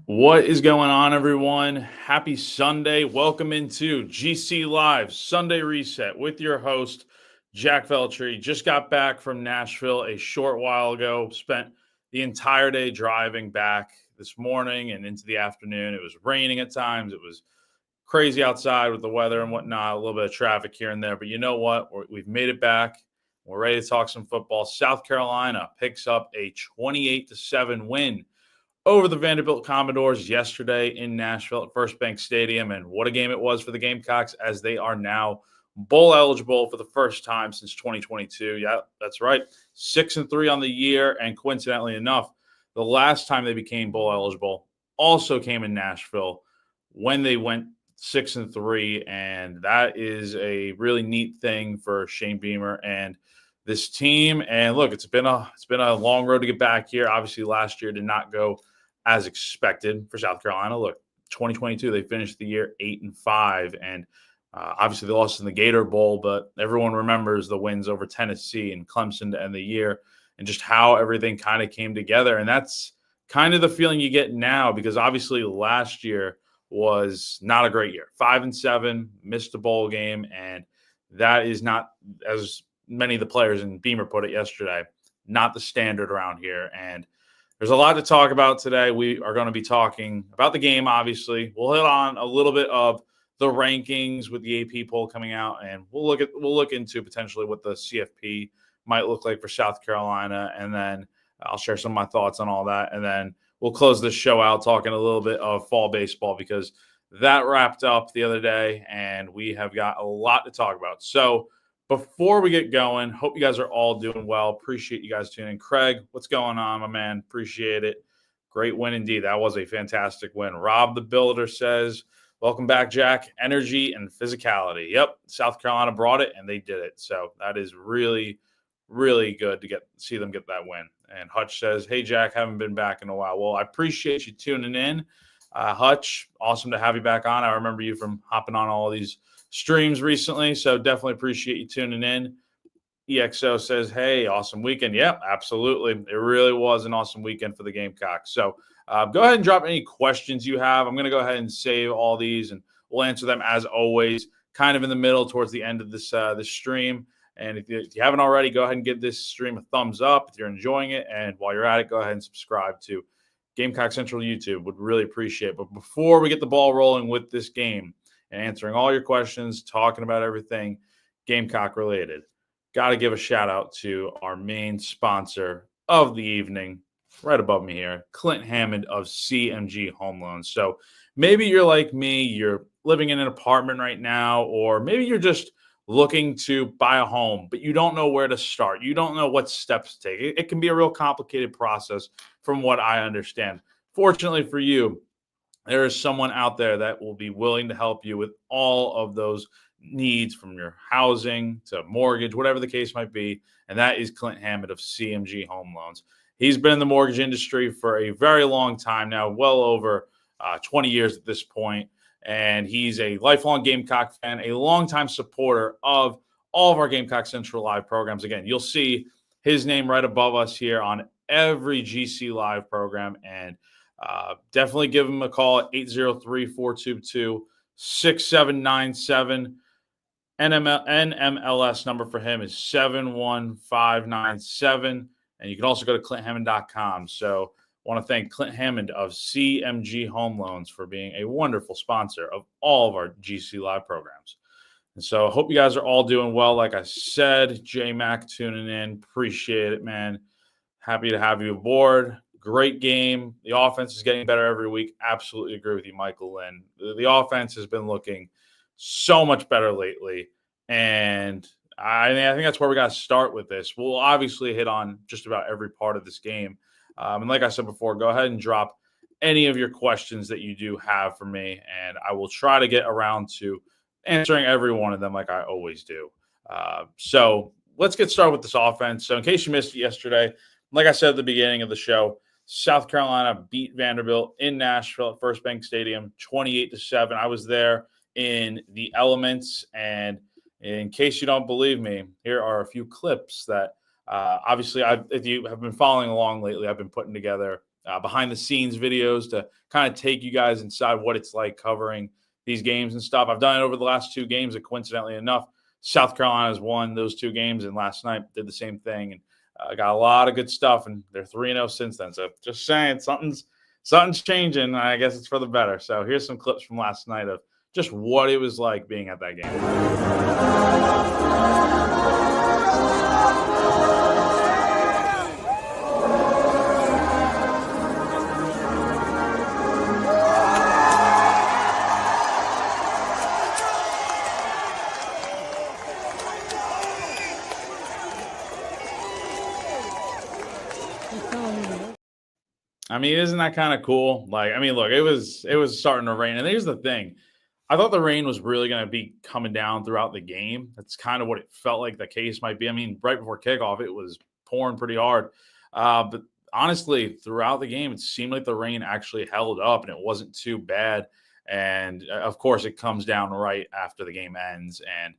What is going on, everyone? Happy Sunday. Welcome into GC Live Sunday Reset with your host, Jack Veltri. Just got back from Nashville a short while ago. Spent the entire day driving back this morning and into the afternoon. It was raining at times. It was crazy outside with the weather and whatnot, a little bit of traffic here and there. But you know what? We've made it back. We're ready to talk some football. South Carolina picks up a 28-7 win over the Vanderbilt Commodores yesterday in Nashville at First Bank Stadium. And what a game it was for the Gamecocks, as they are now bowl eligible for the first time since 2022. Yeah, that's right. 6-3 on the year. And coincidentally enough, the last time they became bowl eligible also came in Nashville when they went 6-3. And that is a really neat thing for Shane Beamer and this team. And look, it's been a long road to get back here. Obviously, last year did not go as expected for South Carolina. Look, 2022, they finished the year 8-5, and obviously they lost in the Gator Bowl, but everyone remembers the wins over Tennessee and Clemson to end the year and just how everything kind of came together. And that's kind of the feeling you get now, because obviously last year was not a great year. 5-7, missed a bowl game, and that is not, as many of the players and Beamer put it yesterday, not the standard around here. And there's a lot to talk about today. We are going to be talking about the game, obviously. We'll hit on a little bit of the rankings with the AP poll coming out, and we'll look into potentially what the CFP might look like for South Carolina, and then I'll share some of my thoughts on all that, and then we'll close this show out talking a little bit of fall baseball, because that wrapped up the other day, and we have got a lot to talk about. So before we get going, hope you guys are all doing well. Appreciate you guys tuning in. Craig, what's going on, my man? Appreciate it. Great win indeed. That was a fantastic win. Rob the Builder says, welcome back, Jack. Energy and physicality. Yep, South Carolina brought it, and they did it. So that is really, really good to see them get that win. And Hutch says, hey, Jack, haven't been back in a while. Well, I appreciate you tuning in. Hutch, awesome to have you back on. I remember you from hopping on all of these streams recently, so definitely appreciate you tuning in. EXO says, hey, awesome weekend. Yeah, absolutely. It really was an awesome weekend for the Gamecocks. So go ahead and drop any questions you have. I'm going to go ahead and save all these, and we'll answer them as always, kind of in the middle towards the end of this stream. And if you haven't already, go ahead and give this stream a thumbs up if you're enjoying it. And while you're at it, go ahead and subscribe to Gamecock Central YouTube. Would really appreciate it. But before we get the ball rolling with this game and answering all your questions, talking about everything Gamecock related, got to give a shout out to our main sponsor of the evening, right above me here, Clint Hammond of CMG Home Loans. So maybe you're like me, you're living in an apartment right now, or maybe you're just looking to buy a home, but you don't know where to start. You don't know what steps to take. It can be a real complicated process from what I understand. Fortunately for you, there is someone out there that will be willing to help you with all of those needs, from your housing to mortgage, whatever the case might be. And that is Clint Hammond of CMG Home Loans. He's been in the mortgage industry for a very long time now, well over 20 years at this point. And he's a lifelong Gamecock fan, a longtime supporter of all of our Gamecock Central Live programs. Again, you'll see his name right above us here on every GC Live program. And definitely give him a call at 803-422-6797. NMLS number for him is 71597. And you can also go to ClintHammond.com. So I want to thank Clint Hammond of CMG Home Loans for being a wonderful sponsor of all of our GC Live programs. And so I hope you guys are all doing well. Like I said, J-Mac tuning in. Appreciate it, man. Happy to have you aboard. Great game. The offense is getting better every week. Absolutely agree with you, Michael Lynn. The offense has been looking so much better lately. And I think that's where we got to start with this. We'll obviously hit on just about every part of this game. And like I said before, go ahead and drop any of your questions that you do have for me, and I will try to get around to answering every one of them like I always do. So let's get started with this offense. So in case you missed it yesterday, like I said at the beginning of the show, South Carolina beat Vanderbilt in Nashville at First Bank Stadium, 28-7. I was there in the elements, and in case you don't believe me, here are a few clips that obviously, if you have been following along lately, I've been putting together behind the scenes videos to kind of take you guys inside what it's like covering these games and stuff. I've done it over the last 2 games, and coincidentally enough, South Carolina's won those 2 games, and last night did the same thing, and got a lot of good stuff, and they're 3-0 since then. So just saying, something's changing. I guess it's for the better. So here's some clips from last night of just what it was like being at that game. I mean, isn't that kind of cool? Like, I mean, look, it was starting to rain. And here's the thing. I thought the rain was really going to be coming down throughout the game. That's kind of what it felt like the case might be. I mean, right before kickoff, it was pouring pretty hard. But honestly, throughout the game, it seemed like the rain actually held up and it wasn't too bad. And of course, it comes down right after the game ends. And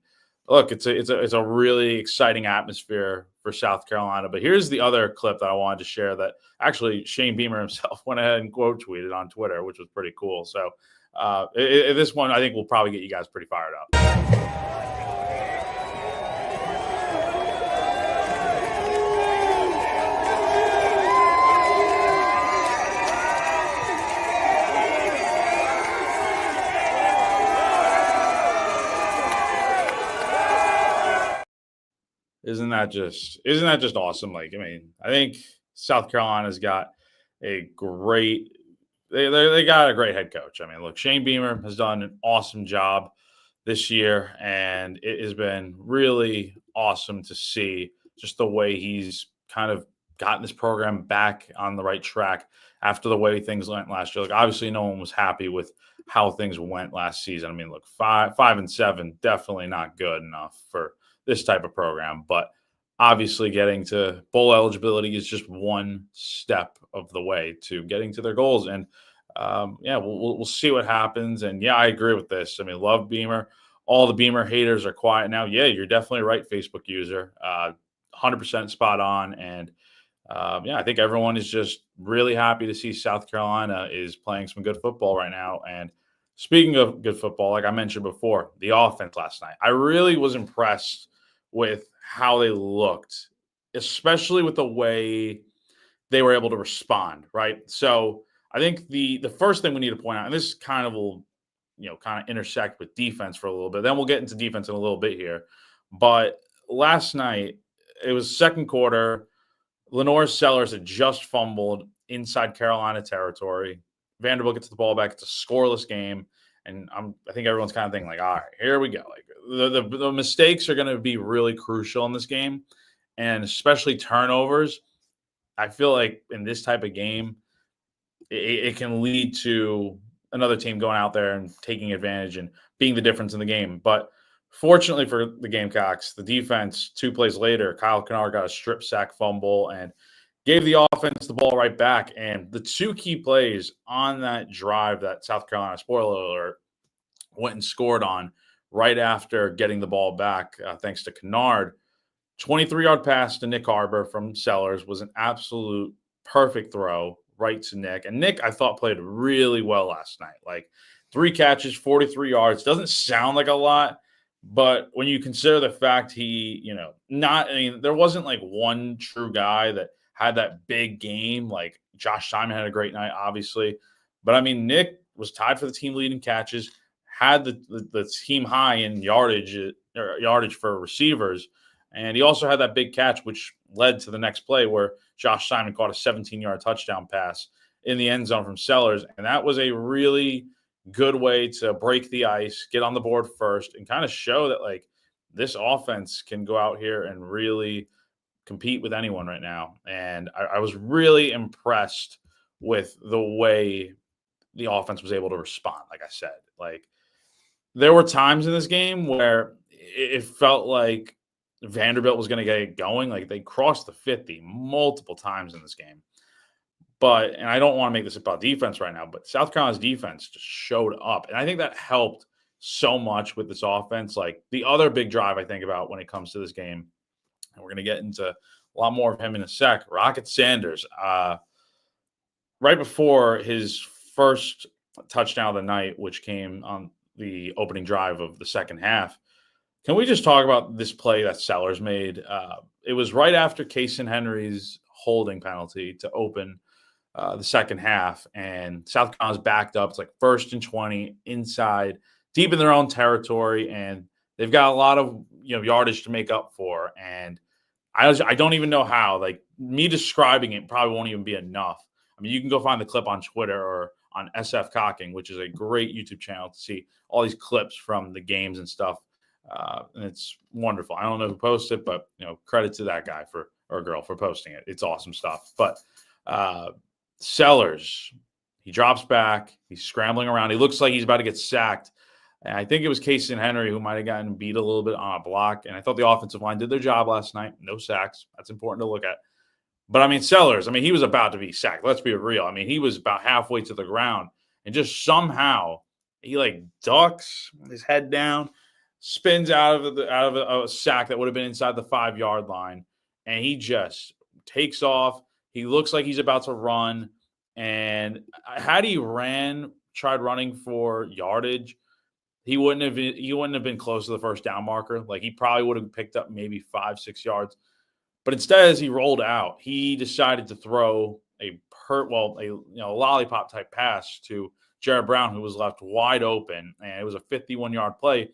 look, it's a really exciting atmosphere for South Carolina. But here's the other clip that I wanted to share that actually Shane Beamer himself went ahead and quote tweeted on Twitter, which was pretty cool. So this one, I think, will probably get you guys pretty fired up. Isn't that just awesome? Like, I mean, I think South Carolina's got a great they got a great head coach. I mean, look, Shane Beamer has done an awesome job this year, and it has been really awesome to see just the way he's kind of gotten this program back on the right track after the way things went last year. Like, obviously, no one was happy with how things went last season. I mean, look, 5-7, definitely not good enough for this type of program, but obviously getting to bowl eligibility is just one step of the way to getting to their goals. And yeah, we'll see what happens. And yeah, I agree with this. I mean, love Beamer. All the Beamer haters are quiet now. Yeah, you're definitely right, Facebook user. 100% spot on. And yeah, I think everyone is just really happy to see South Carolina is playing some good football right now. And speaking of good football, like I mentioned before, the offense last night, I really was impressed with how they looked, especially with the way they were able to respond, right? So I think the first thing we need to point out, and this kind of will, kind of intersect with defense for a little bit. Then we'll get into defense in a little bit here. But last night, it was second quarter. Lenore Sellers had just fumbled inside Carolina territory. Vanderbilt gets the ball back. It's a scoreless game. And I think everyone's kind of thinking, like, all right, here we go. Like the mistakes are going to be really crucial in this game, and especially turnovers. I feel like in this type of game, it can lead to another team going out there and taking advantage and being the difference in the game. But fortunately for the Gamecocks, the defense, 2 plays later, Kyle Kennard got a strip sack fumble and gave the offense the ball right back. And the 2 key plays on that drive that South Carolina, spoiler alert, went and scored on right after getting the ball back, thanks to Kennard. 23-yard pass to Nick Harbor from Sellers was an absolute perfect throw right to Nick. And Nick, I thought, played really well last night. Like 3 catches, 43 yards. Doesn't sound like a lot, but when you consider the fact there wasn't like one true guy that had that big game. Like Josh Simon had a great night, obviously. But I mean, Nick was tied for the team leading catches, had the team high in yardage for receivers. And he also had that big catch, which led to the next play where Josh Simon caught a 17-yard touchdown pass in the end zone from Sellers. And that was a really good way to break the ice, get on the board first, and kind of show that, like, this offense can go out here and really compete with anyone right now. And I was really impressed with the way the offense was able to respond. Like I said, like, there were times in this game where it felt like Vanderbilt was going to get it going. Like, they crossed the 50 multiple times in this game. And I don't want to make this about defense right now, but South Carolina's defense just showed up. And I think that helped so much with this offense. Like, the other big drive I think about when it comes to this game, and we're going to get into a lot more of him in a sec, Rocket Sanders. right before his first touchdown of the night, which came on the opening drive of the second half, can we just talk about this play that Sellers made? It was right after Casey Henry's holding penalty to open the second half, and South Carolina's backed up. It's like 1st and 20 inside, deep in their own territory, and they've got a lot of yardage to make up for. And I don't even know how. Like, me describing it probably won't even be enough. I mean, you can go find the clip on Twitter or on SF Cocking, which is a great YouTube channel to see all these clips from the games and stuff. And it's wonderful. I don't know who posted it, but credit to that guy or girl for posting it. It's awesome stuff. But Sellers, he drops back. He's scrambling around. He looks like he's about to get sacked. And I think it was Casey Henry who might have gotten beat a little bit on a block. And I thought the offensive line did their job last night. No sacks. That's important to look at. But, I mean, Sellers, I mean, he was about to be sacked. Let's be real. I mean, he was about halfway to the ground. And just somehow he, like, ducks his head down, spins out of a sack that would have been inside the 5-yard line. And he just takes off. He looks like he's about to run. And had he tried running for yardage, he wouldn't have been close to the first down marker. Like, he probably would have picked up maybe 5-6 yards. But instead, as he rolled out, he decided to throw a lollipop type pass to Jared Brown, who was left wide open, and it was a 51-yard play.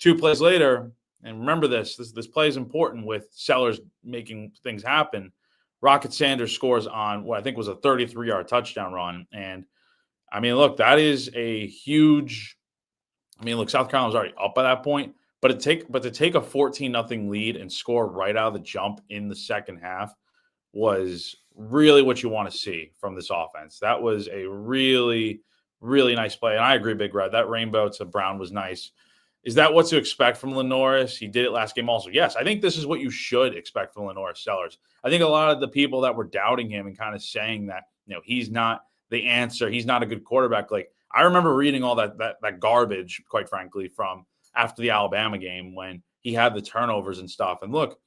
2 plays later, and remember this play is important with Sellers making things happen. Rocket Sanders scores on what I think was a 33-yard touchdown run, and I mean, look, that is a huge. I mean, look, South Carolina was already up by that point. But to take a 14-0 lead and score right out of the jump in the second half was really what you want to see from this offense. That was a really, really nice play. And I agree, Big Red. That rainbow to Brown was nice. Is that what to expect from Lenoris? He did it last game also. Yes, I think this is what you should expect from Lenoris Sellers. I think a lot of the people that were doubting him and kind of saying that, he's not the answer, he's not a good quarterback. Like, I remember reading all that garbage, quite frankly, from after the Alabama game when he had the turnovers and stuff. And look,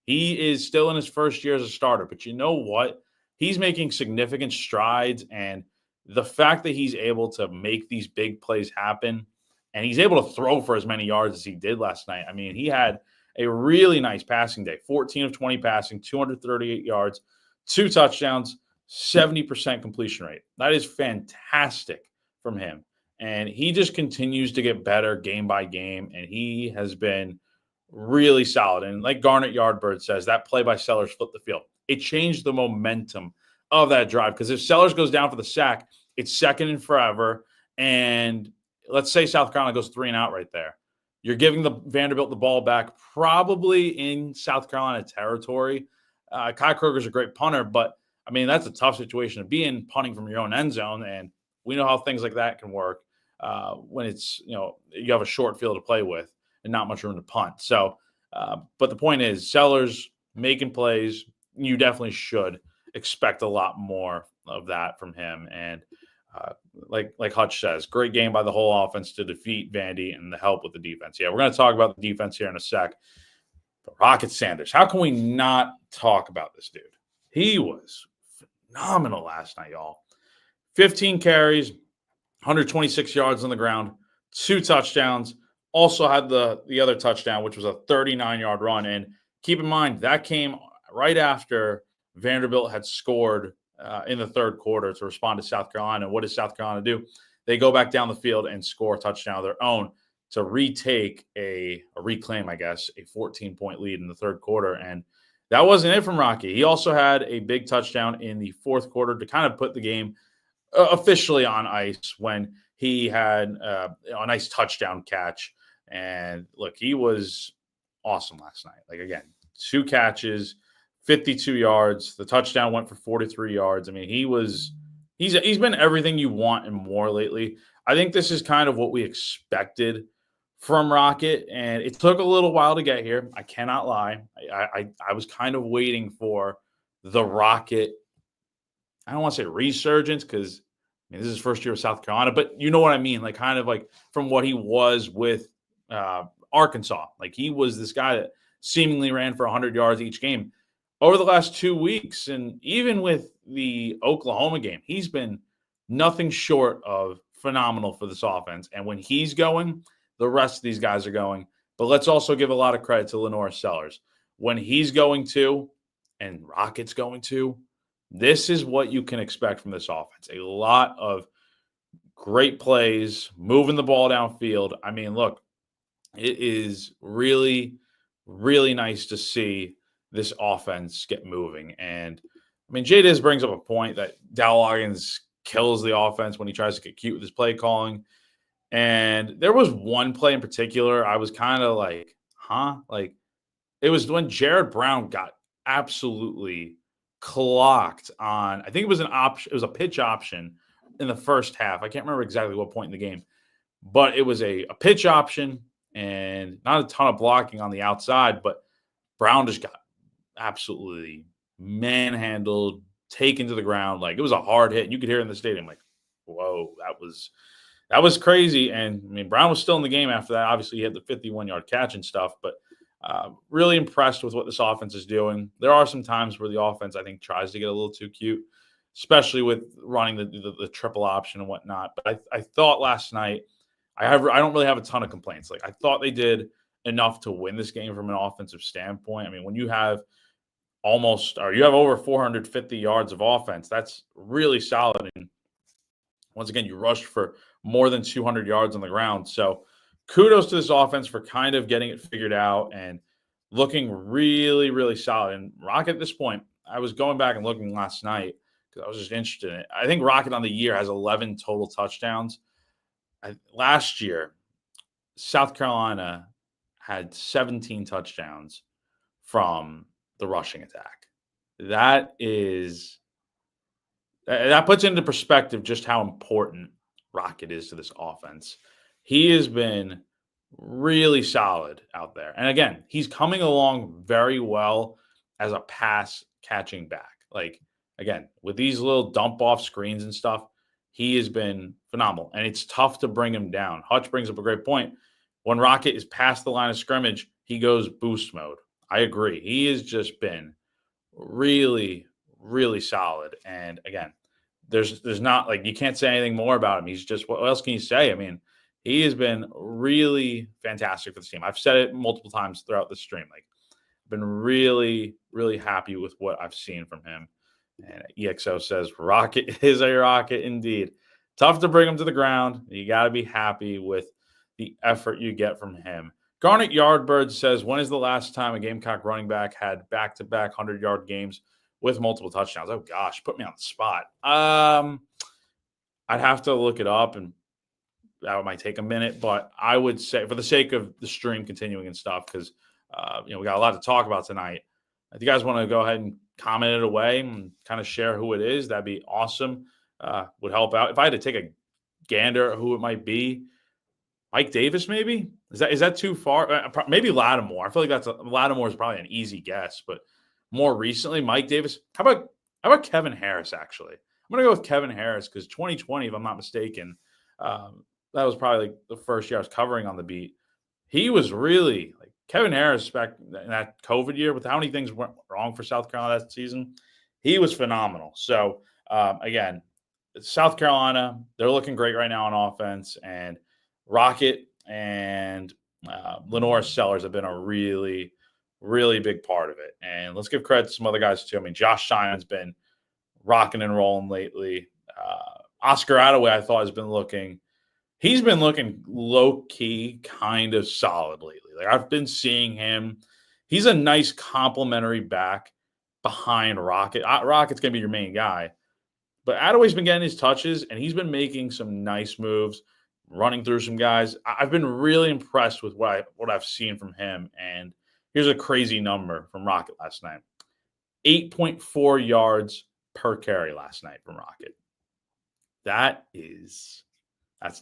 he is still in his first year as a starter, but you know what? He's making significant strides, and the fact that he's able to make these big plays happen and he's able to throw for as many yards as he did last night. I mean, he had a really nice passing day, 14 of 20 passing, 238 yards, 2 touchdowns, 70% completion rate. That is fantastic from him. And he just continues to get better game by game, and he has been really solid. And like Garnet Yardbird says, that play by Sellers flipped the field. It changed the momentum of that drive, because if Sellers goes down for the sack, it's 2nd and forever. And let's say South Carolina goes 3 and out right there. You're giving the Vanderbilt the ball back probably in South Carolina territory. Kai Kroger's a great punter, but, I mean, that's a tough situation to be in, punting from your own end zone. And we know how things like that can work. When it's, you have a short field to play with and not much room to punt. So, but the point is, Sellers making plays, you definitely should expect a lot more of that from him. And like Hutch says, great game by the whole offense to defeat Vandy and the help with the defense. Yeah, we're going to talk about the defense here in a sec. But Rocket Sanders, how can we not talk about this dude? He was phenomenal last night, y'all. 15 carries, 126 yards on the ground, 2 touchdowns. Also had the other touchdown, which was a 39-yard run. And keep in mind, that came right after Vanderbilt had scored in the third quarter to respond to South Carolina. What does South Carolina do? They go back down the field and score a touchdown of their own to reclaim, I guess, a 14-point lead in the third quarter. And that wasn't it from Rocky. He also had a big touchdown in the fourth quarter to kind of put the game officially on ice when he had a nice touchdown catch. And look, he was awesome last night. Like, again, 2 catches, 52 yards. The touchdown went for 43 yards. I mean, he's been everything you want and more lately. I think this is kind of what we expected from Rocket, and it took a little while to get here. I cannot lie. I was kind of waiting for the Rocket. I don't want to say resurgence, because this is his first year of South Carolina, but you know what I mean? Like, kind of like from what he was with Arkansas. Like, he was this guy that seemingly ran for 100 yards each game. over the last 2 weeks, and even with the Oklahoma game, he's been nothing short of phenomenal for this offense. And when he's going, the rest of these guys are going. But let's also give a lot of credit to Lenore Sellers. When he's going to, and Rocket's going to, this is what you can expect from this offense. A lot of great plays, moving the ball downfield. I mean, look, it is really, really nice to see this offense get moving. And I mean, Jay Diz brings up a point that Dow Loggins kills the offense when he tries to get cute with his play calling. And there was one play in particular I was kind of like, huh? Like, it was when Jared Brown got absolutely clocked on, I think it was an option, it was a pitch option in the first half. I can't remember exactly what point in the game, but it was a pitch option and not a ton of blocking on the outside, but Brown just got absolutely manhandled, taken to the ground. Like, it was a hard hit. And you could hear it in the stadium, like, whoa, that was crazy. And I mean, Brown was still in the game after that. Obviously, he had the 51-yard catch and stuff, but really impressed with what this offense is doing. There are some times where the offense, I think, tries to get a little too cute, especially with running the triple option and whatnot. But I thought last night, I don't really have a ton of complaints. Like, I thought they did enough to win this game from an offensive standpoint. I mean, when you have over 450 yards of offense, that's really solid. And once again, you rushed for more than 200 yards on the ground. So kudos to this offense for kind of getting it figured out and looking really, really solid. And Rocket at this point, I was going back and looking last night because I was just interested in it. I think Rocket on the year has 11 total touchdowns. Last year, South Carolina had 17 touchdowns from the rushing attack. That puts into perspective just how important Rocket is to this offense. He has been really solid out there. And again, he's coming along very well as a pass catching back. Like, again, with these little dump off screens and stuff, he has been phenomenal. And it's tough to bring him down. Hutch brings up a great point. When Rocket is past the line of scrimmage, he goes boost mode. I agree. He has just been really, really solid. And again, there's not, like, you can't say anything more about him. He's just, what else can you say? I mean, he has been really fantastic for this team. I've said it multiple times throughout the stream. Like, I've been really, really happy with what I've seen from him. And EXO says, Rocket is a rocket indeed. Tough to bring him to the ground. You got to be happy with the effort you get from him. Garnet Yardbird says, when is the last time a Gamecock running back had back-to-back 100-yard games with multiple touchdowns? Oh, gosh, put me on the spot. I'd have to look it up, and that might take a minute. But I would say, for the sake of the stream continuing and stuff, because we got a lot to talk about tonight, if you guys want to go ahead and comment it away and kind of share who it is, that'd be awesome. Would help out. If I had to take a gander at who it might be, Mike Davis, maybe? Is that too far? Maybe Lattimore. I feel like Lattimore is probably an easy guess, but more recently, Mike Davis. How about Kevin Harris? Actually, I'm gonna go with Kevin Harris because 2020, if I'm not mistaken, that was probably like the first year I was covering on the beat. He was really like Kevin Harris back in that COVID year with how many things went wrong for South Carolina that season. He was phenomenal. So again, South Carolina, they're looking great right now on offense, and Rocket and Lenore Sellers have been a really, really big part of it. And let's give credit to some other guys too. I mean, Josh Shine's been rocking and rolling lately. Oscar Attaway, I thought, he's been looking low-key kind of solid lately. Like, I've been seeing him. He's a nice complementary back behind Rocket. Rocket's going to be your main guy. But Attaway's been getting his touches, and he's been making some nice moves, running through some guys. I've been really impressed with what I've seen from him. And here's a crazy number from Rocket last night. 8.4 yards per carry last night from Rocket. That's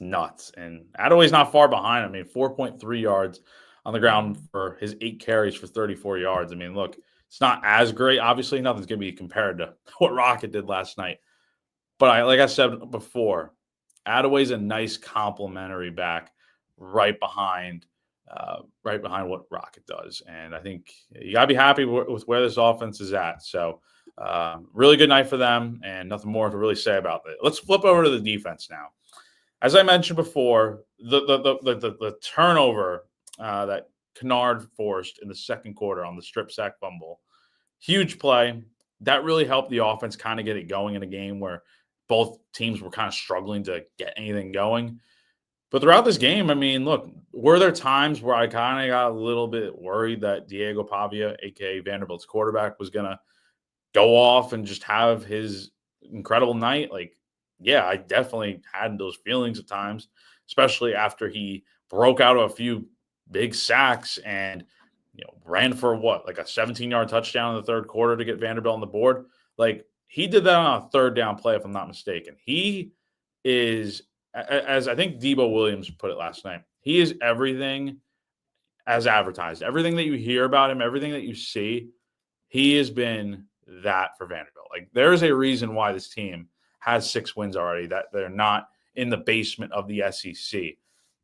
nuts. And Attaway's not far behind. I mean, 4.3 yards on the ground for his 8 carries for 34 yards. I mean, look, it's not as great. Obviously, nothing's going to be compared to what Rocket did last night. But like I said before, Attaway's a nice complementary back right behind right behind what Rocket does. And I think you got to be happy with where this offense is at. So, really good night for them, and nothing more to really say about it. Let's flip over to the defense now. As I mentioned before, the turnover that Kennard forced in the second quarter on the strip sack fumble, huge play. That really helped the offense kind of get it going in a game where both teams were kind of struggling to get anything going. But throughout this game, I mean, look, were there times where I kind of got a little bit worried that Diego Pavia, aka Vanderbilt's quarterback, was gonna go off and just have his incredible night? Like, yeah, I definitely had those feelings at times, especially after he broke out of a few big sacks and ran for what, like a 17-yard touchdown in the third quarter to get Vanderbilt on the board. Like, he did that on a third down play, if I'm not mistaken. He is, as I think Debo Williams put it last night, he is everything as advertised. Everything that you hear about him, everything that you see, he has been that for Vanderbilt. Like, there is a reason why this team has 6 wins already, that they're not in the basement of the SEC.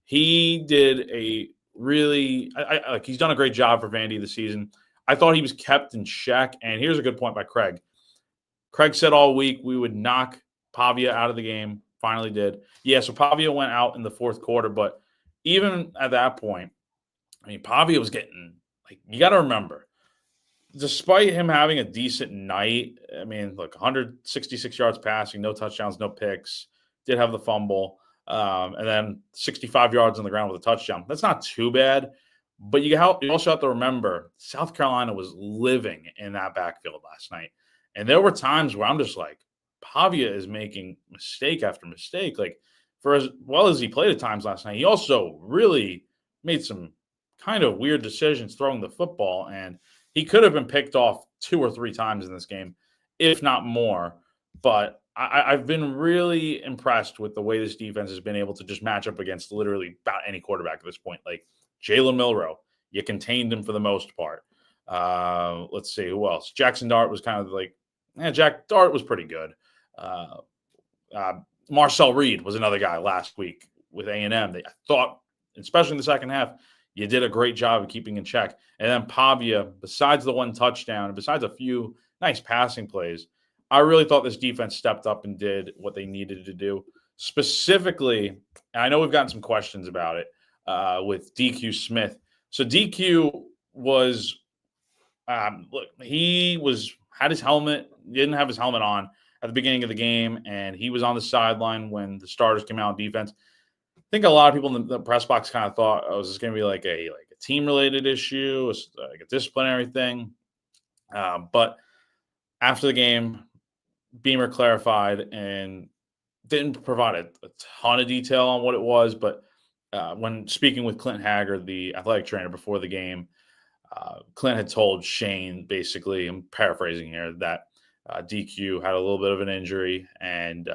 He did a really, like, he's done a great job for Vandy this season. I thought he was kept in check. And here's a good point by Craig. Craig said all week we would knock Pavia out of the game. Finally did. Yeah, so Pavia went out in the fourth quarter, but even at that point, I mean, Pavia was getting, like, you got to remember, despite him having a decent night, I mean, look, 166 yards passing, no touchdowns, no picks, did have the fumble, and then 65 yards on the ground with a touchdown. That's not too bad, but you also have to remember South Carolina was living in that backfield last night. And there were times where I'm just like, Pavia is making mistake after mistake. Like, for as well as he played at times last night, he also really made some kind of weird decisions throwing the football, and he could have been picked off 2 or 3 times in this game, if not more. But I've been really impressed with the way this defense has been able to just match up against literally about any quarterback at this point. Like Jalen Milroe, you contained him for the most part. Let's see, who else? Jackson Dart was kind of like, Jack Dart was pretty good. Marcel Reed was another guy last week with A&M. I thought, especially in the second half, you did a great job of keeping in check. And then Pavia, besides the one touchdown, and besides a few nice passing plays, I really thought this defense stepped up and did what they needed to do. Specifically, and I know we've gotten some questions about it with DQ Smith. So DQ was, look, he had his helmet, didn't have his helmet on at the beginning of the game, and he was on the sideline when the starters came out on defense. I think a lot of people in the press box kind of thought, oh, is this going to be like a team-related issue, like a disciplinary thing? But after the game, Beamer clarified and didn't provide a ton of detail on what it was. But when speaking with Clint Haggard, the athletic trainer, before the game, Clint had told Shane, basically, I'm paraphrasing here, that DQ had a little bit of an injury, and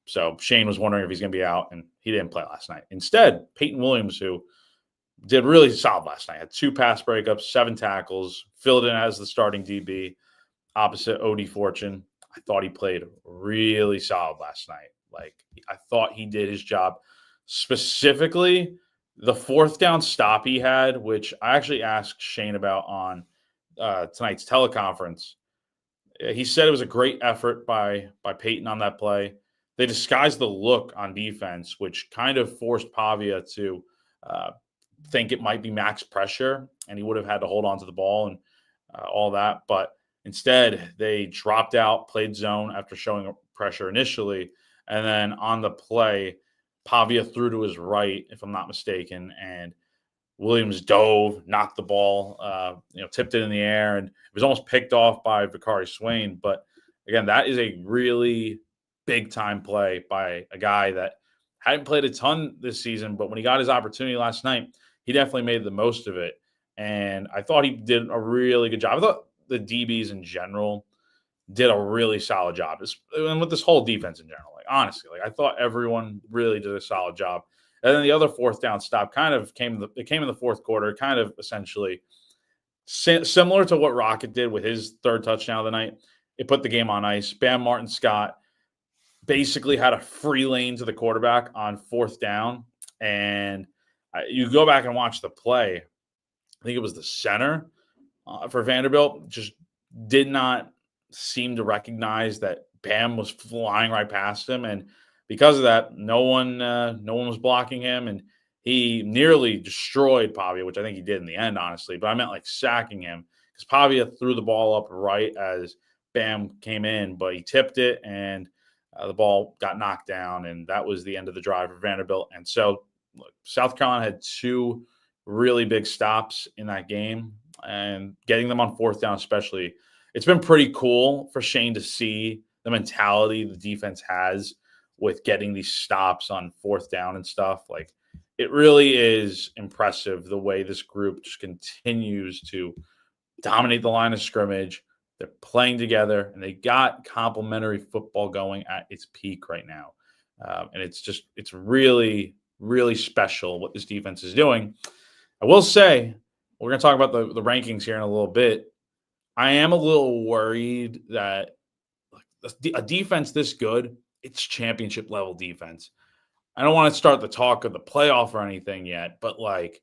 so Shane was wondering if he's going to be out, and he didn't play last night. Instead, Peyton Williams, who did really solid last night, had 2 pass breakups, 7 tackles, filled in as the starting DB opposite Odie Fortune. I thought he played really solid last night. Like, I thought he did his job. Specifically, the 4th down stop he had, which I actually asked Shane about on tonight's teleconference. He said it was a great effort by Peyton on that play. They disguised the look on defense, which kind of forced Pavia to think it might be max pressure, and he would have had to hold on to the ball and all that. But instead, they dropped out, played zone after showing pressure initially, and then on the play, Pavia threw to his right, if I'm not mistaken, and Williams dove, knocked the ball, tipped it in the air, and it was almost picked off by Vicari Swain. But again, that is a really big-time play by a guy that hadn't played a ton this season, but when he got his opportunity last night, he definitely made the most of it. And I thought he did a really good job. I thought the DBs in general did a really solid job, and with this whole defense in general. Like, honestly, I thought everyone really did a solid job. And then the other 4th down stop kind of came in the fourth quarter, kind of essentially similar to what Rocket did with his 3rd touchdown of the night. It put the game on ice. Bam Martin-Scott basically had a free lane to the quarterback on 4th down, and You go back and watch the play. I think it was the center for Vanderbilt just did not seem to recognize that Bam was flying right past him, and because of that, no one was blocking him, and he nearly destroyed Pavia, which I think he did in the end, honestly. But I meant like sacking him because Pavia threw the ball up right as Bam came in, but he tipped it, and the ball got knocked down, and that was the end of the drive for Vanderbilt. And so, look, South Carolina had two really big stops in that game, and getting them on fourth down, especially, it's been pretty cool for Shane to see the mentality the defense has with getting these stops on fourth down and stuff. Like, it really is impressive the way this group just continues to dominate the line of scrimmage. They're playing together, and they got complementary football going at its peak right now. And it's really, really special what this defense is doing. I will say, we're going to talk about the rankings here in a little bit. I am a little worried that a defense this good, it's championship level defense. I don't want to start the talk of the playoff or anything yet, but like,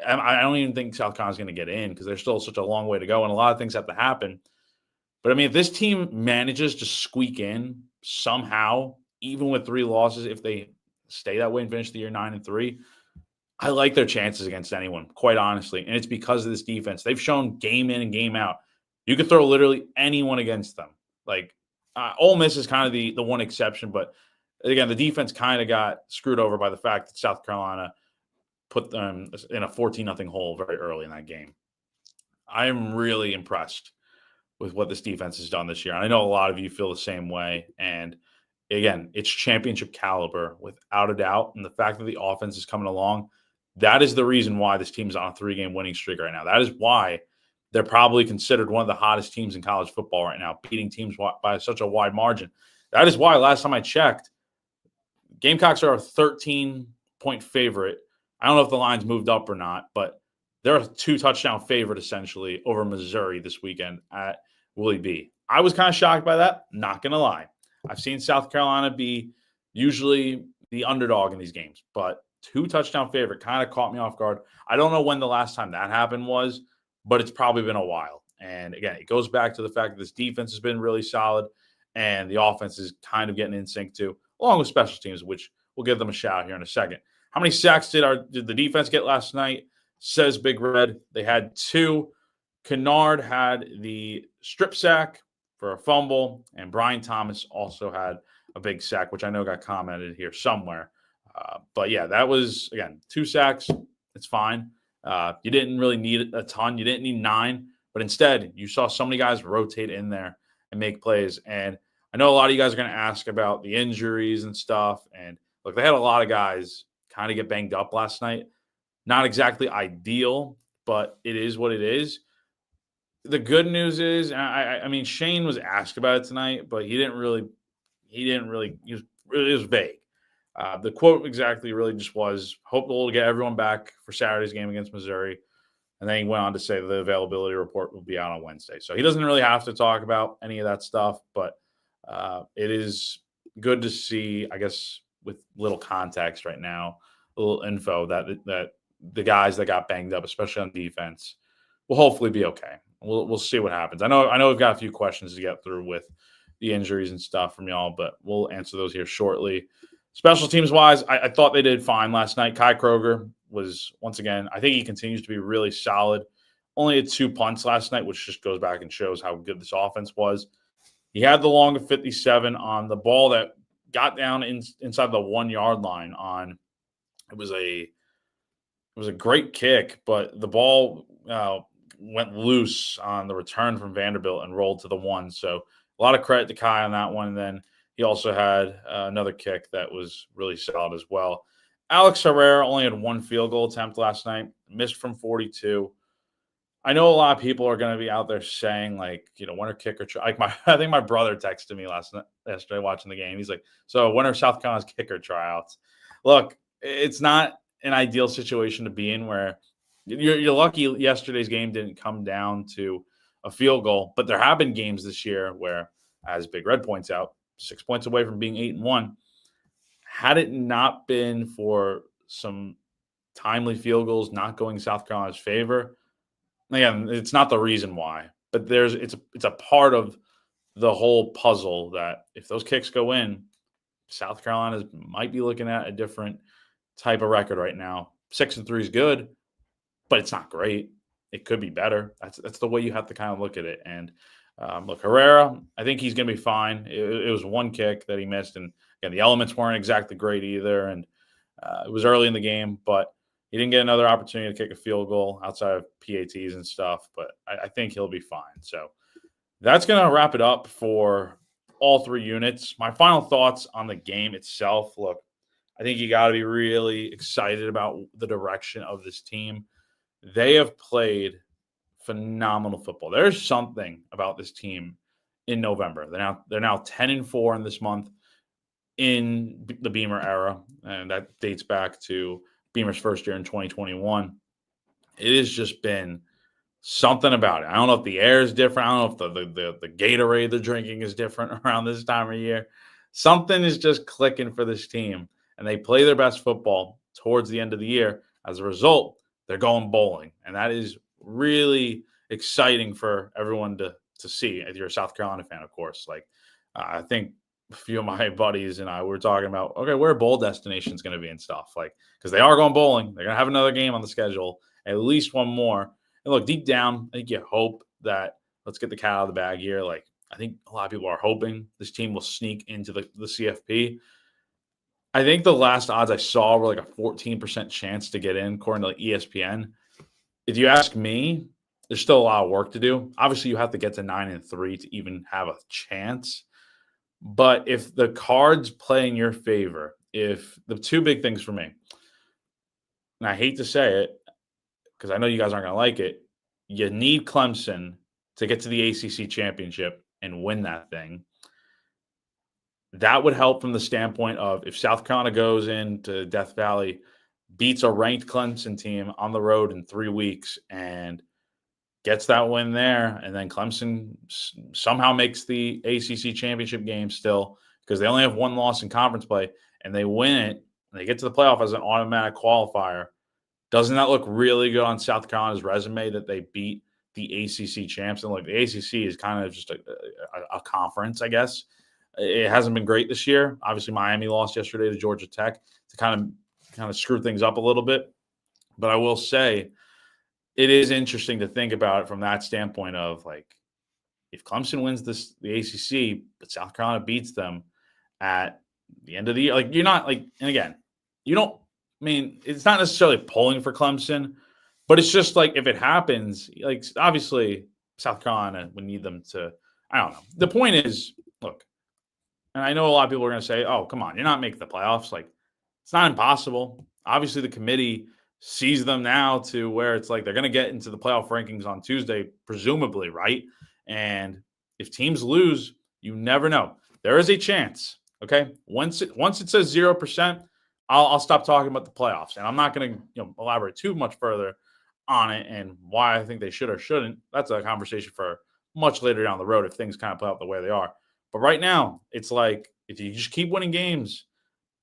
I don't even think South Carolina's going to get in because there's still such a long way to go, and a lot of things have to happen. But I mean, if this team manages to squeak in somehow, even with 3 losses, if they stay that way and finish the year 9-3, I like their chances against anyone, quite honestly. And it's because of this defense. They've shown game in and game out. You could throw literally anyone against them. Like, Ole Miss is kind of the one exception, but again, the defense kind of got screwed over by the fact that South Carolina put them in a 14-0 hole very early in that game. I am really impressed with what this defense has done this year. And I know a lot of you feel the same way. And again, it's championship caliber without a doubt. And the fact that the offense is coming along, that is the reason why this team is on a 3-game winning streak right now. That is why they're probably considered one of the hottest teams in college football right now, beating teams by such a wide margin. That is why last time I checked, Gamecocks are a 13-point favorite. I don't know if the line's moved up or not, but they're a 2-touchdown favorite essentially over Missouri this weekend at Willie B. I was kind of shocked by that, not going to lie. I've seen South Carolina be usually the underdog in these games, but 2-touchdown favorite kind of caught me off guard. I don't know when the last time that happened was, but it's probably been a while. And again, it goes back to the fact that this defense has been really solid and the offense is kind of getting in sync too, along with special teams, which we'll give them a shout here in a second. How many sacks did the defense get last night? Says Big Red. They had 2. Kennard had the strip sack for a fumble, and Brian Thomas also had a big sack, which I know got commented here somewhere. But yeah, that was, again, 2 sacks. It's fine. You didn't really need a ton. You didn't need 9, but instead you saw so many guys rotate in there and make plays. And I know a lot of you guys are going to ask about the injuries and stuff. And look, they had a lot of guys kind of get banged up last night. Not exactly ideal, but it is what it is. The good news is, I mean, Shane was asked about it tonight, but he was vague. The quote exactly really just was, hope we'll get everyone back for Saturday's game against Missouri. And then he went on to say the availability report will be out on Wednesday. So he doesn't really have to talk about any of that stuff, but it is good to see, I guess, with little context right now, a little info that the guys that got banged up, especially on defense, will hopefully be okay. We'll see what happens. I know we've got a few questions to get through with the injuries and stuff from y'all, but we'll answer those here shortly. Special teams wise, I thought they did fine last night. Kai Kroger was, once again, I think he continues to be really solid. Only had 2 punts last night, which just goes back and shows how good this offense was. He had the long of 57 on the ball that got down inside the 1-yard line on, it was a great kick, but the ball went loose on the return from Vanderbilt and rolled to the 1. So a lot of credit to Kai on that one. And then he also had another kick that was really solid as well. Alex Herrera only had 1 field goal attempt last night, missed from 42. I know a lot of people are going to be out there saying, like, when are kicker I think my brother texted me yesterday watching the game. He's like, so when are South Carolina's kicker tryouts? Look, it's not an ideal situation to be in where you're lucky yesterday's game didn't come down to a field goal, but there have been games this year where, as Big Red points out, 6 points away from being 8-1. Had it not been for some timely field goals not going South Carolina's favor. Again, it's not the reason why, but it's a part of the whole puzzle that if those kicks go in, South Carolina might be looking at a different type of record right now. 6-3 is good, but it's not great. It could be better. That's the way you have to kind of look at it. And look, Herrera, I think he's going to be fine. It was one kick that he missed, and again, the elements weren't exactly great either. And it was early in the game, but he didn't get another opportunity to kick a field goal outside of PATs and stuff. But I think he'll be fine. So that's going to wrap it up for all three units. My final thoughts on the game itself. Look, I think you got to be really excited about the direction of this team. They have played phenomenal football. There's something about this team in November. They're now 10-4 in this month in the Beamer era, and that dates back to Beamer's first year in 2021. It has just been something about it. I don't know if the air is different. I don't know if the Gatorade they're drinking is different around this time of year. Something is just clicking for this team, and they play their best football towards the end of the year. As a result, they're going bowling, and that is really exciting for everyone to see. If you're a South Carolina fan, of course. Like, I think a few of my buddies and I were talking about, okay, where bowl destinations going to be and stuff, like, because they are going bowling. They're going to have another game on the schedule, at least one more. And look, deep down, I think you hope that let's get the cat out of the bag here. Like, I think a lot of people are hoping this team will sneak into the CFP. I think the last odds I saw were like a 14% chance to get in, according to like ESPN. If you ask me, there's still a lot of work to do. Obviously, you have to get to 9-3 to even have a chance. But if the cards play in your favor, if the two big things for me, and I hate to say it because I know you guys aren't going to like it, you need Clemson to get to the ACC championship and win that thing. That would help from the standpoint of if South Carolina goes into Death Valley, beats a ranked Clemson team on the road in 3 weeks and gets that win there, and then Clemson somehow makes the ACC championship game still because they only have one loss in conference play, and they win it, and they get to the playoff as an automatic qualifier. Doesn't that look really good on South Carolina's resume that they beat the ACC champs? And like the ACC is kind of just a conference, I guess. It hasn't been great this year. Obviously, Miami lost yesterday to Georgia Tech to kind of screw things up a little bit. But I will say it is interesting to think about it from that standpoint of like if Clemson wins the ACC, but South Carolina beats them at the end of the year, like you're not like, and again, you don't. I mean, it's not necessarily pulling for Clemson, but it's just like if it happens, like obviously South Carolina would need them to. I don't know. The point is, look. And I know a lot of people are going to say, oh, come on, you're not making the playoffs. Like, it's not impossible. Obviously, the committee sees them now to where it's like they're going to get into the playoff rankings on Tuesday, presumably, right? And if teams lose, you never know. There is a chance, okay? Once it says 0%, I'll stop talking about the playoffs. And I'm not going to elaborate too much further on it and why I think they should or shouldn't. That's a conversation for much later down the road if things kind of play out the way they are. But right now, it's like if you just keep winning games,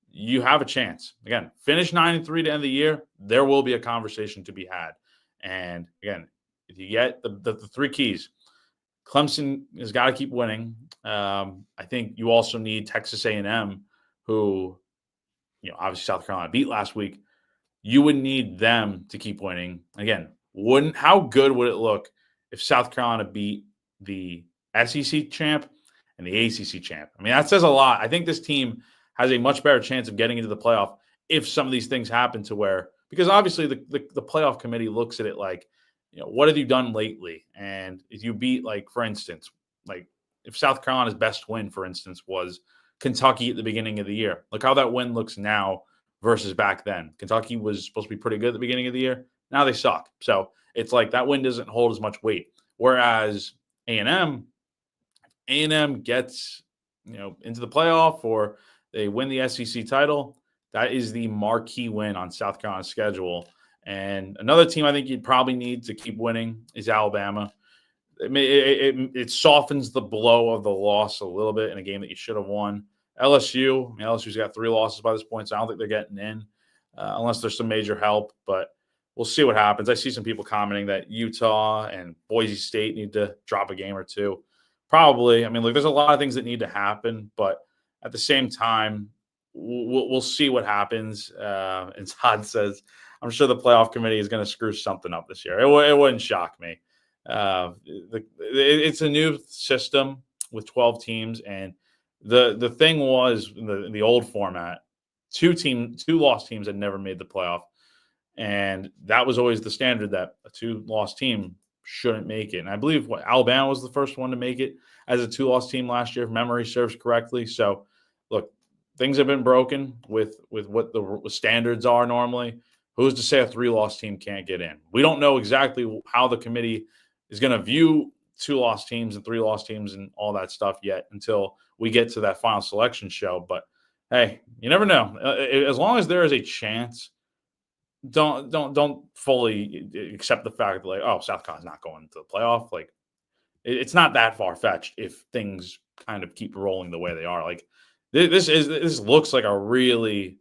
you have a chance. Again, finish 9-3 to end the year, there will be a conversation to be had. And again, if you get the three keys, Clemson has got to keep winning. I think you also need Texas A&M, who, obviously South Carolina beat last week. You would need them to keep winning. Again, how good would it look if South Carolina beat the SEC champ and the ACC champ? I mean, that says a lot. I think this team has a much better chance of getting into the playoff if some of these things happen to where, because obviously the playoff committee looks at it like, what have you done lately? And if you beat, like, for instance, like if South Carolina's best win, for instance, was Kentucky at the beginning of the year, look how that win looks now versus back then. Kentucky was supposed to be pretty good at the beginning of the year. Now they suck. So it's like that win doesn't hold as much weight. Whereas A&M gets, into the playoff or they win the SEC title, that is the marquee win on South Carolina's schedule. And another team I think you'd probably need to keep winning is Alabama. It softens the blow of the loss a little bit in a game that you should have won. LSU's got 3 losses by this point, so I don't think they're getting in. unless there's some major help. But we'll see what happens. I see some people commenting that Utah and Boise State need to drop a game or two. Probably. I mean, look, there's a lot of things that need to happen, but at the same time, we'll see what happens. And Todd says, I'm sure the playoff committee is going to screw something up this year. It wouldn't shock me. It's a new system with 12 teams, and the thing was in the old format, two lost teams had never made the playoff, and that was always the standard that a two-loss team shouldn't make it. And I believe Alabama was the first one to make it as a two-loss team last year, if memory serves correctly. So, look, things have been broken with what the standards are normally. Who's to say a three-loss team can't get in? We don't know exactly how the committee is going to view two-loss teams and three-loss teams and all that stuff yet until we get to that final selection show. But hey, you never know. As long as there is a chance, don't fully accept the fact that, like, oh, South Carolina's not going to the playoff. Like, it's not that far-fetched if things kind of keep rolling the way they are. Like, this looks like a really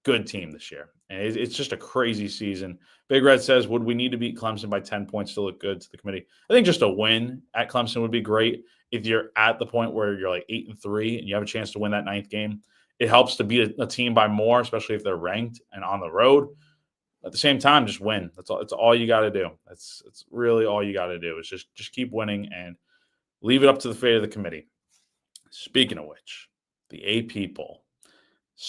good team this year. And it's just a crazy season. Big Red says, would we need to beat Clemson by 10 points to look good to the committee? I think just a win at Clemson would be great. If you're at the point where you're like 8-3 and you have a chance to win that ninth game, it helps to beat a team by more, especially if they're ranked and on the road. At the same time, just win. That's all. It's all you got to do. It's really all you got to do is just keep winning and leave it up to the fate of the committee. Speaking of which, the AP poll.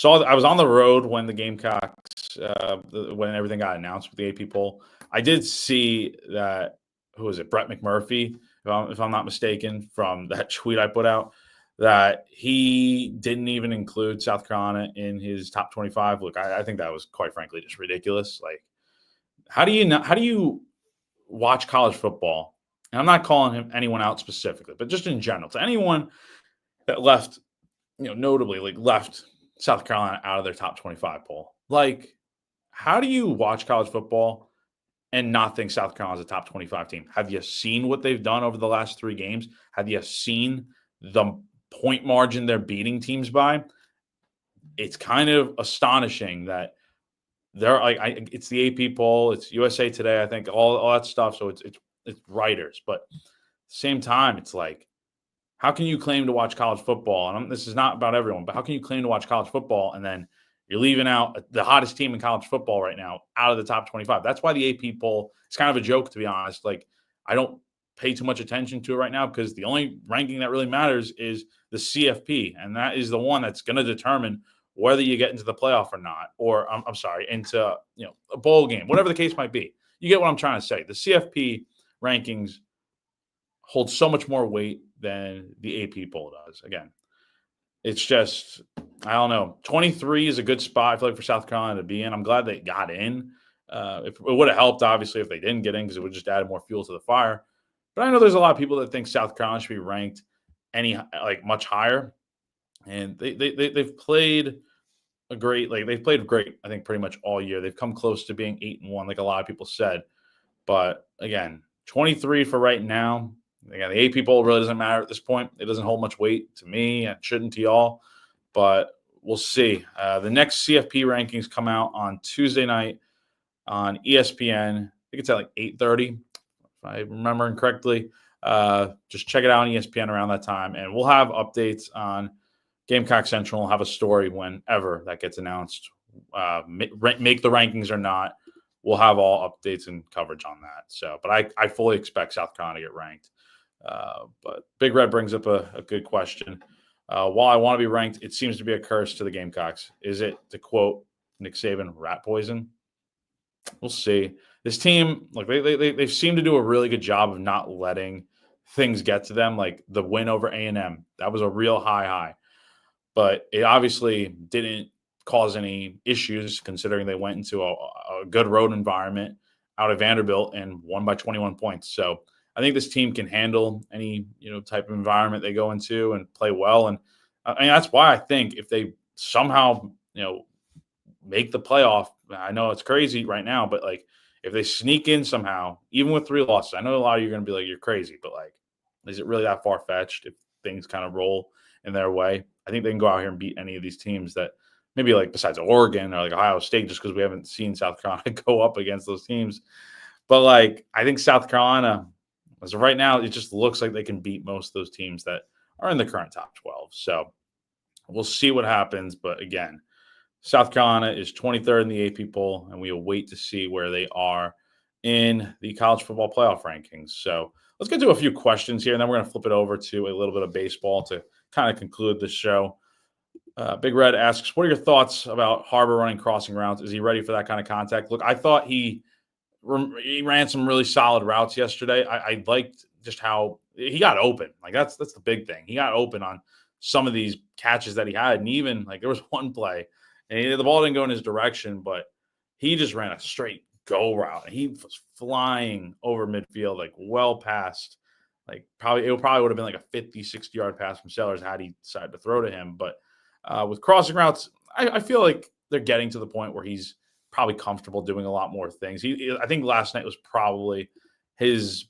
I was on the road when the Gamecocks, when everything got announced with the AP poll. I did see that, who was it, Brett McMurphy, if I'm not mistaken, from that tweet I put out, that he didn't even include South Carolina in his top 25. Look, I think that was, quite frankly, just ridiculous. Like, how do you watch college football? And I'm not calling anyone out specifically, but just in general, to anyone that left, notably, like, left South Carolina out of their top 25 poll. Like, how do you watch college football and not think South Carolina's a top 25 team? Have you seen what they've done over the last 3 games? Have you seen the point margin they're beating teams by? It's kind of astonishing that they're like, it's the AP poll, it's USA Today, I think, all that stuff. So it's writers, but at the same time, it's like, how can you claim to watch college football? And this is not about everyone, but how can you claim to watch college football and then you're leaving out the hottest team in college football right now out of the top 25? That's why the AP poll is kind of a joke, to be honest. Like, I don't pay too much attention to it right now because the only ranking that really matters is the CFP, and that is the one that's going to determine whether you get into the playoff or not, or I'm sorry, into a bowl game, whatever the case might be. You get what I'm trying to say. The CFP rankings hold so much more weight than the AP poll does. Again, it's just, I don't know. 23 is a good spot, I feel like, for South Carolina to be in. I'm glad they got in. It would have helped, obviously, if they didn't get in, because it would just add more fuel to the fire. But I know there's a lot of people that think South Carolina should be ranked much higher. And they've played they've played great, I think, pretty much all year. They've come close to being 8-1, like a lot of people said. But again, 23 for right now. Again, the AP poll really doesn't matter at this point. It doesn't hold much weight to me. It shouldn't to y'all. But we'll see. The next CFP rankings come out on Tuesday night on ESPN. I think it's at like 8:30, if I'm remembering correctly. Just check it out on ESPN around that time. And we'll have updates on Gamecock Central. We'll have a story whenever that gets announced. Make the rankings or not. We'll have all updates and coverage on that. So, but I fully expect South Carolina to get ranked. But Big Red brings up a good question. While I want to be ranked, it seems to be a curse to the Gamecocks. Is it, to quote Nick Saban, rat poison? We'll see. This team, like, they seem to do a really good job of not letting things get to them. Like the win over A&M, that was a real high. But it obviously didn't cause any issues, considering they went into a good road environment out of Vanderbilt and won by 21 points. So I think this team can handle any type of environment they go into and play well. And that's why I think if they somehow make the playoff, I know it's crazy right now, but like if they sneak in somehow, even with 3 losses, I know a lot of you are going to be like, you're crazy, but like, is it really that far fetched if things kind of roll in their way? I think they can go out here and beat any of these teams that maybe like besides Oregon or like Ohio State, just because we haven't seen South Carolina go up against those teams. But like, I think South Carolina, as of right now, it just looks like they can beat most of those teams that are in the current top 12. So we'll see what happens. But again, South Carolina is 23rd in the AP poll, and we will wait to see where they are in the college football playoff rankings. So let's get to a few questions here, and then we're going to flip it over to a little bit of baseball to kind of conclude the show. Big Red asks, what are your thoughts about Harbor running crossing routes? Is he ready for that kind of contact? Look, I thought he ran some really solid routes yesterday. I liked just how he got open. Like that's the big thing. He got open on some of these catches that he had, and even like there was one play, and the ball didn't go in his direction, but he just ran a straight go route. And he was flying over midfield, like well past. Like it probably would have been like a 50, 60-yard pass from Sellers had he decided to throw to him. But with crossing routes, I feel like they're getting to the point where he's probably comfortable doing a lot more things. I think last night was probably his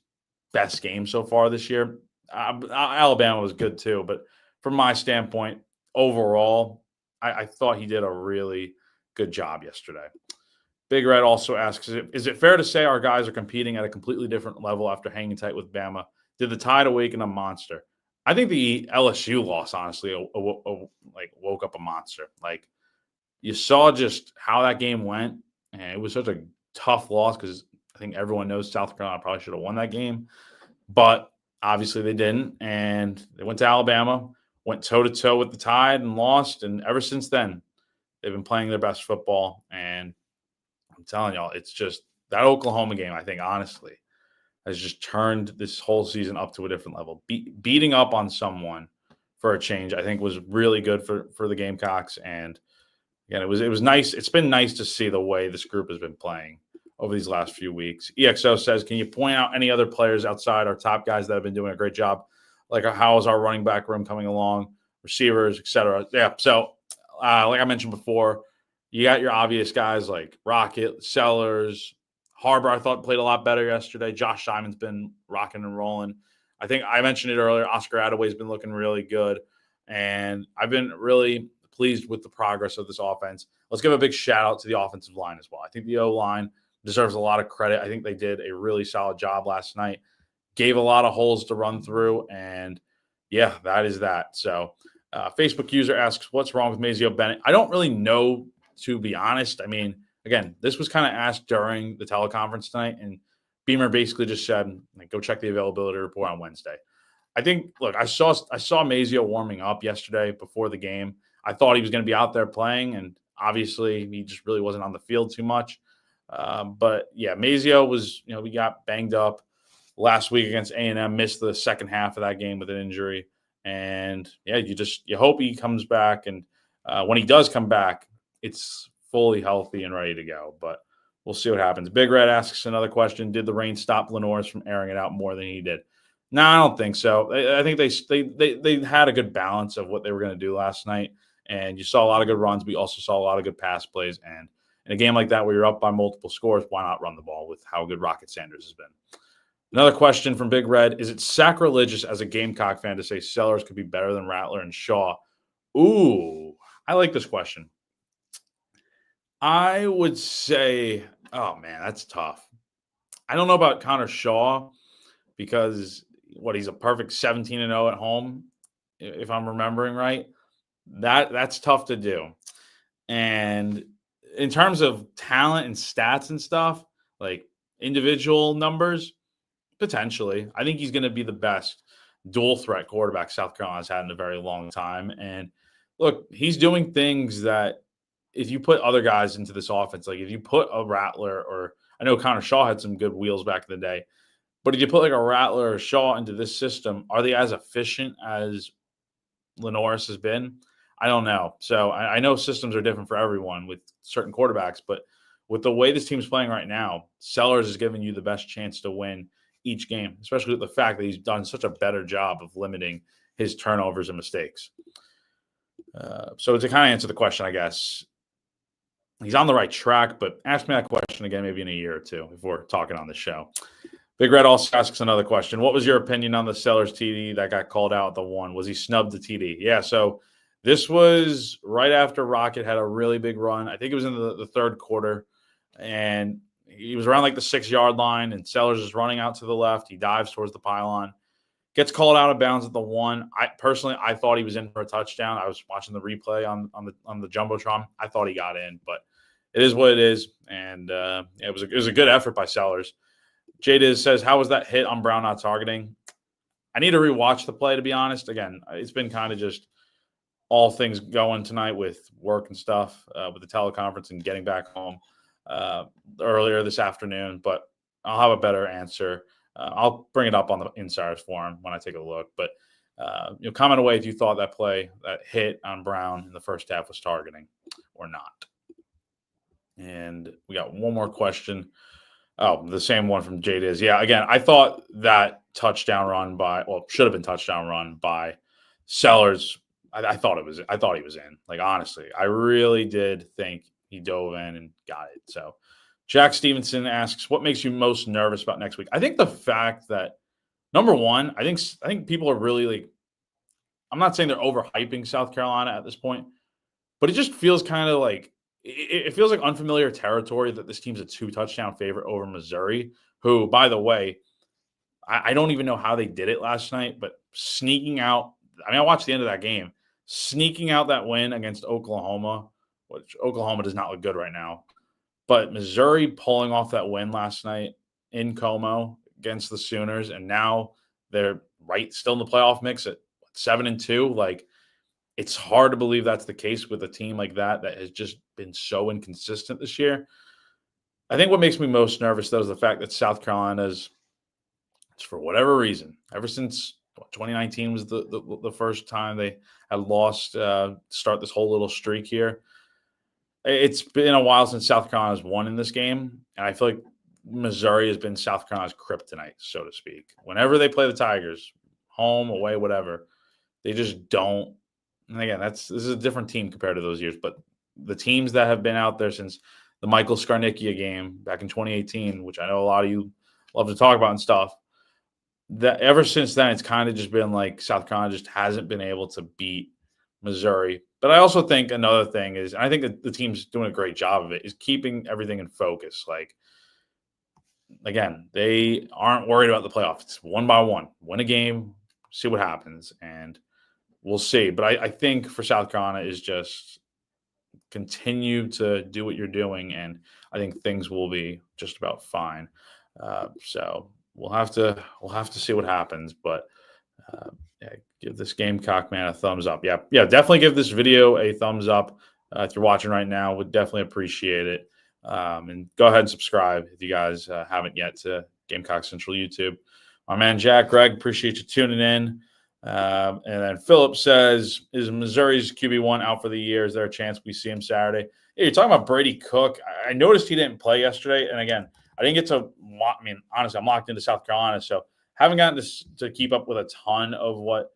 best game so far this year. Alabama was good too, but from my standpoint, overall, I thought he did a really good job yesterday. Big Red also asks, is it fair to say our guys are competing at a completely different level after hanging tight with Bama? Did the Tide awaken a monster? I think the LSU loss, honestly, woke up a monster. Like, you saw just how that game went, and it was such a tough loss because I think everyone knows South Carolina probably should have won that game. But obviously they didn't, and they went to Alabama, went toe-to-toe with the Tide and lost, and ever since then, they've been playing their best football. And I'm telling y'all, it's just that Oklahoma game, I think, honestly, has just turned this whole season up to a different level. Beating up on someone for a change, I think, was really good for the Gamecocks. And again, it was nice. It's been nice to see the way this group has been playing over these last few weeks. EXO says, can you point out any other players outside our top guys that have been doing a great job? Like, how is our running back room coming along, receivers, et cetera? Yeah. So, like I mentioned before, you got your obvious guys like Rocket, Sellers, Harbor, I thought played a lot better yesterday. Josh Simon's been rocking and rolling. I think I mentioned it earlier. Oscar Attaway's been looking really good. And I've been really pleased with the progress of this offense. Let's give a big shout out to the offensive line as well. I think the O-line deserves a lot of credit. I think they did a really solid job last night. Gave a lot of holes to run through. And yeah, that is that. So Facebook user asks, what's wrong with Mazeo Bennett? I don't really know, to be honest. I mean, again, this was kind of asked during the teleconference tonight, and Beamer basically just said, like, go check the availability report on Wednesday. I think, look, I saw Mazeo warming up yesterday before the game. I thought he was going to be out there playing, and obviously he just really wasn't on the field too much. But yeah, Mazeo was, we got banged up last week against A&M, missed the second half of that game with an injury. And yeah, you hope he comes back. And when he does come back, it's fully healthy and ready to go, but we'll see what happens. Big Red asks another question. Did the rain stop Lenore's from airing it out more than he did? No, I don't think so. I think they had a good balance of what they were going to do last night, and you saw a lot of good runs. We also saw a lot of good pass plays, and in a game like that where you're up by multiple scores, why not run the ball with how good Rocket Sanders has been? Another question from Big Red. Is it sacrilegious as a Gamecock fan to say Sellers could be better than Rattler and Shaw? Ooh, I like this question. I would say, oh man, that's tough. I don't know about Connor Shaw because he's a perfect 17-0 at home, if I'm remembering right. That's tough to do. And in terms of talent and stats and stuff, like individual numbers, potentially. I think he's going to be the best dual threat quarterback South Carolina's had in a very long time. And look, he's doing things that if you put other guys into this offense, like if you put a Rattler, or I know Connor Shaw had some good wheels back in the day, but if you put like a Rattler or Shaw into this system, are they as efficient as Lenore's has been? I don't know. So I know systems are different for everyone with certain quarterbacks, but with the way this team's playing right now, Sellers is giving you the best chance to win each game, especially with the fact that he's done such a better job of limiting his turnovers and mistakes. So to kind of answer the question, I guess, he's on the right track, but ask me that question again maybe in a year or two if we're talking on the show. Big Red also asks another question. What was your opinion on the Sellers TD that got called out at the one? Was he snubbed the TD? Yeah, so This was right after Rocket had a really big run. I think it was in the third quarter, and he was around like the 6-yard line, and Sellers is running out to the left. He dives towards the pylon, gets called out of bounds at the 1. I thought he was in for a touchdown. I was watching the replay on the jumbotron. I thought he got in, but it is what it is, and it was a good effort by Sellers. Jadiz says, "How was that hit on Brown not targeting?" I need to rewatch the play, to be honest. Again, it's been kind of just all things going tonight with work and stuff, with the teleconference and getting back home earlier this afternoon. But I'll have a better answer. I'll bring it up on the Insiders Forum when I take a look. But comment away if you thought that play, that hit on Brown in the first half was targeting or not. And we got one more question. Oh, the same one from Jadiz. Yeah, again, I thought that touchdown run should have been touchdown run by Sellers. I thought he was in. Like, honestly, I really did think he dove in and got it. So Jack Stevenson asks, what makes you most nervous about next week? I think the fact that, number one, I think people are really like, I'm not saying they're overhyping South Carolina at this point, but it just feels kind of like, it feels like unfamiliar territory that this team's a 2-touchdown favorite over Missouri, who, by the way, I don't even know how they did it last night, but sneaking out. I mean, I watched the end of that game, sneaking out that win against Oklahoma, which Oklahoma does not look good right now. But Missouri pulling off that win last night in Como against the Sooners, and now they're still in the playoff mix at 7-2. Like, it's hard to believe that's the case with a team like that has just been so inconsistent this year. I think what makes me most nervous, though, is the fact that South Carolina's, for whatever reason, ever since 2019 was the first time they had lost start this whole little streak here. It's been a while since South Carolina's won in this game, and I feel like Missouri has been South Carolina's kryptonite, so to speak. Whenever they play the Tigers, home, away, whatever, they just don't. And again, this is a different team compared to those years, but the teams that have been out there since the Michael Skarnickia game back in 2018, which I know a lot of you love to talk about and stuff, that ever since then, it's kind of just been like South Carolina just hasn't been able to beat Missouri. But I also think another thing is, and I think that the team's doing a great job of it, is keeping everything in focus. Like, again, they aren't worried about the playoffs. It's one by one. Win a game, see what happens, and we'll see. But I think for South Carolina is just continue to do what you're doing, and I think things will be just about fine. So we'll have to see what happens. But give this Gamecock man a thumbs up. Yeah, definitely give this video a thumbs up if you're watching right now. Would definitely appreciate it. And go ahead and subscribe if you guys haven't yet to Gamecock Central YouTube. My man Jack, Greg, appreciate you tuning in. And then Philip says, is Missouri's QB1 out for the year? Is there a chance we see him Saturday? Hey, you're talking about Brady Cook. I noticed he didn't play yesterday. And again, I didn't get to – I mean, honestly, I'm locked into South Carolina, so haven't gotten to keep up with a ton of what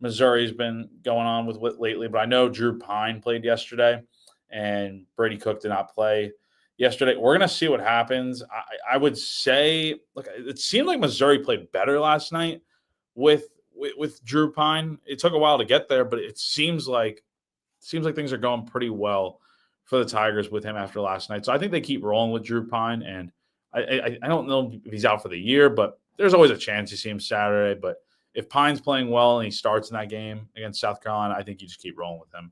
Missouri's been going on with lately. But I know Drew Pine played yesterday, and Brady Cook did not play yesterday. We're going to see what happens. I would say, look, it seemed like Missouri played better last night with Drew Pine. It took a while to get there, but it seems like things are going pretty well for the Tigers with him after last night. So I think they keep rolling with Drew Pine, and I don't know if he's out for the year, but there's always a chance you see him Saturday. But if Pine's playing well and he starts in that game against South Carolina, I think you just keep rolling with him.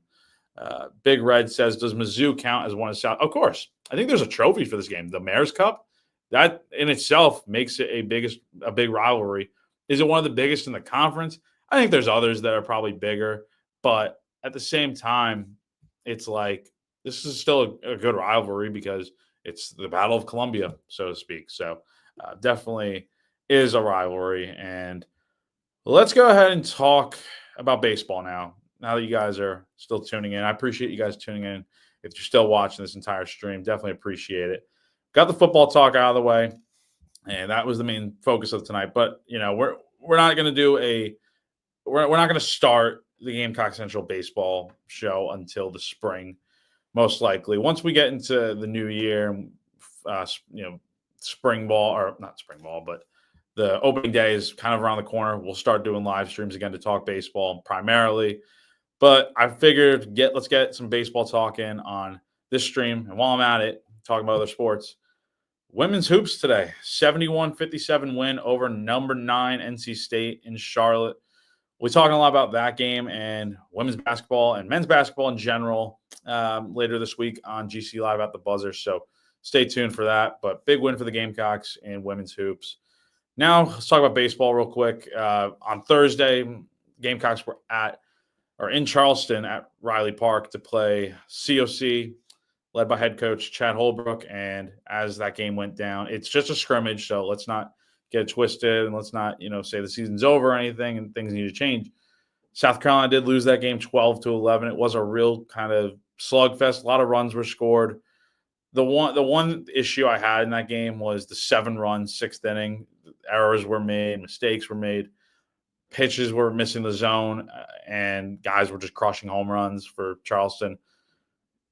Big Red says, does Mizzou count as one of South? Of course. I think there's a trophy for this game, the Mayor's Cup. That in itself makes it a big rivalry. Is it one of the biggest in the conference? I think there's others that are probably bigger, but at the same time, it's like this is still a good rivalry because it's the Battle of Columbia, so to speak. So definitely is a rivalry. And let's go ahead and talk about baseball now that you guys are still tuning in. I appreciate you guys tuning in. If you're still watching this entire stream, definitely appreciate it. Got the football talk out of the way, and that was the main focus of tonight. But we're not going to we're not going to start the Gamecock Central baseball show until the spring, most likely. Once we get into the new year, spring ball, or not spring ball, but the opening day is kind of around the corner. We'll start doing live streams again to talk baseball primarily. But I figured let's get some baseball talk in on this stream. And while I'm at it, talking about other sports, women's hoops today, 71-57 win over number 9 NC State in Charlotte. We're talking a lot about that game and women's basketball and men's basketball in general later this week on GC Live at the buzzer. So stay tuned for that. But big win for the Gamecocks in women's hoops. Now let's talk about baseball real quick. On Thursday, Gamecocks were in Charleston at Riley Park to play COC, led by head coach Chad Holbrook. And as that game went down, it's just a scrimmage, so let's not get it twisted and let's not, say the season's over or anything and things need to change. South Carolina did lose that game 12-11. It was a real kind of slugfest. A lot of runs were scored. The one issue I had in that game was the 7 runs, 6th inning. Errors were made, mistakes were made, pitches were missing the zone, and guys were just crushing home runs for Charleston.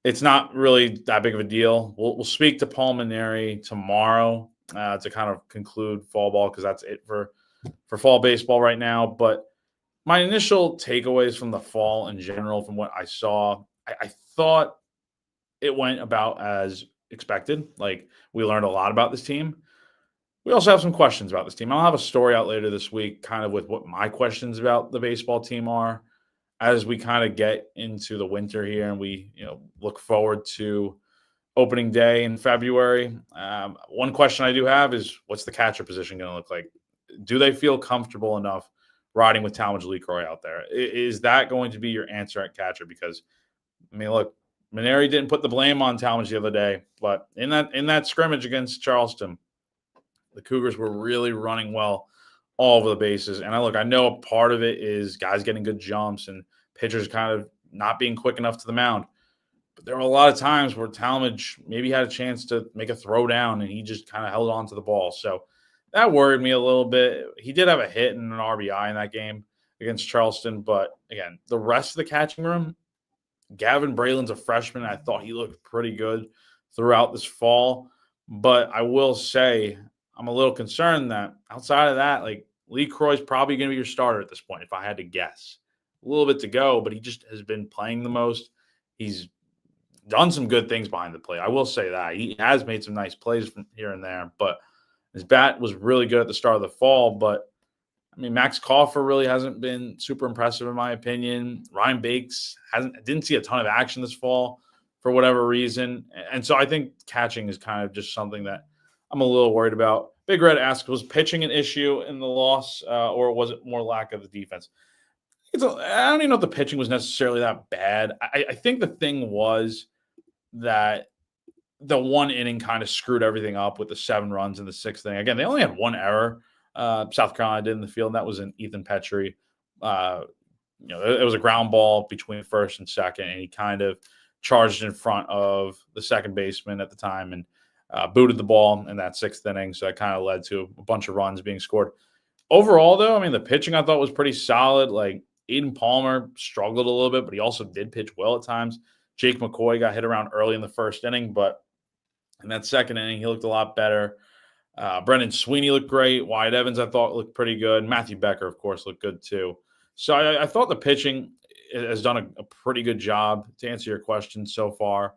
It's not really that big of a deal. We'll speak to Paul Maneri tomorrow to kind of conclude fall ball, because that's it for fall baseball right now. But my initial takeaways from the fall in general, from what I saw, I thought it went about as expected. Like, we learned a lot about this team. We also have some questions about this team. I'll have a story out later this week kind of with what my questions about the baseball team are as we kind of get into the winter here and we look forward to opening day in February. One question I do have is, what's the catcher position going to look like? Do they feel comfortable enough riding with Talmadge LeCroy out there? Is that going to be your answer at catcher? Because, look, Maneri didn't put the blame on Talmadge the other day, but in that scrimmage against Charleston, the Cougars were really running well all over the bases. And I know a part of it is guys getting good jumps and pitchers kind of not being quick enough to the mound. But there were a lot of times where Talmadge maybe had a chance to make a throw down and he just kind of held on to the ball. So that worried me a little bit. He did have a hit and an RBI in that game against Charleston. But again, the rest of the catching room, Gavin Braylon's a freshman. I thought he looked pretty good throughout this fall. But I will say, I'm a little concerned that outside of that, like, LeCroy's probably going to be your starter at this point, if I had to guess. A little bit to go, but he just has been playing the most. He's done some good things behind the plate. I will say that. He has made some nice plays from here and there, but his bat was really good at the start of the fall. But, Max Coffer really hasn't been super impressive in my opinion. Ryan Bakes didn't see a ton of action this fall for whatever reason. And so I think catching is kind of just something that I'm a little worried about. Big Red asks, was pitching an issue in the loss, or was it more lack of the defense? I don't even know if the pitching was necessarily that bad. I think the thing was that the one inning kind of screwed everything up with the 7 runs in the 6th inning. Again, they only had 1 error. South Carolina did in the field, and that was in Ethan Petrie. It was a ground ball between first and second, and he kind of charged in front of the second baseman at the time and booted the ball in that 6th inning. So that kind of led to a bunch of runs being scored. Overall, though, the pitching I thought was pretty solid. Like, Aiden Palmer struggled a little bit, but he also did pitch well at times. Jake McCoy got hit around early in the 1st inning, but in that 2nd inning, he looked a lot better. Brendan Sweeney looked great. Wyatt Evans, I thought, looked pretty good. Matthew Becker, of course, looked good too. So I thought the pitching has done a pretty good job to answer your question so far.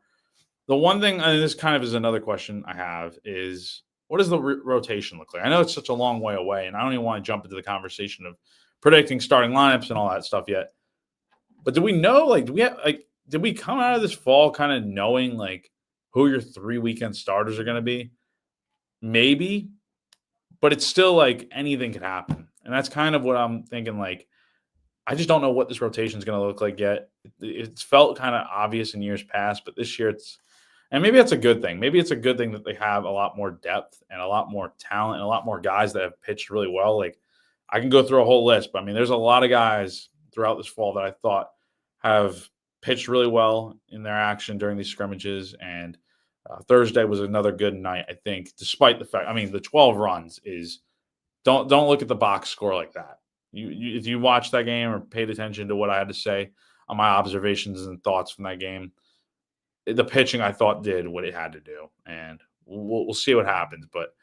The one thing, and this kind of is another question I have, is what does the rotation look like? I know it's such a long way away, and I don't even want to jump into the conversation of predicting starting lineups and all that stuff yet. But do we know, did we come out of this fall kind of knowing, who your 3 weekend starters are going to be? Maybe, but it's still anything could happen. And that's kind of what I'm thinking. I just don't know what this rotation is going to look like yet. It's felt kind of obvious in years past, but this year and maybe that's a good thing. Maybe it's a good thing that they have a lot more depth and a lot more talent and a lot more guys that have pitched really well. I can go through a whole list, but there's a lot of guys throughout this fall that I thought have pitched really well in their action during these scrimmages. And Thursday was another good night, I think, despite the fact, the 12 runs is don't look at the box score like that. If you watched that game or paid attention to what I had to say on my observations and thoughts from that game, the pitching I thought did what it had to do, and we'll see what happens. But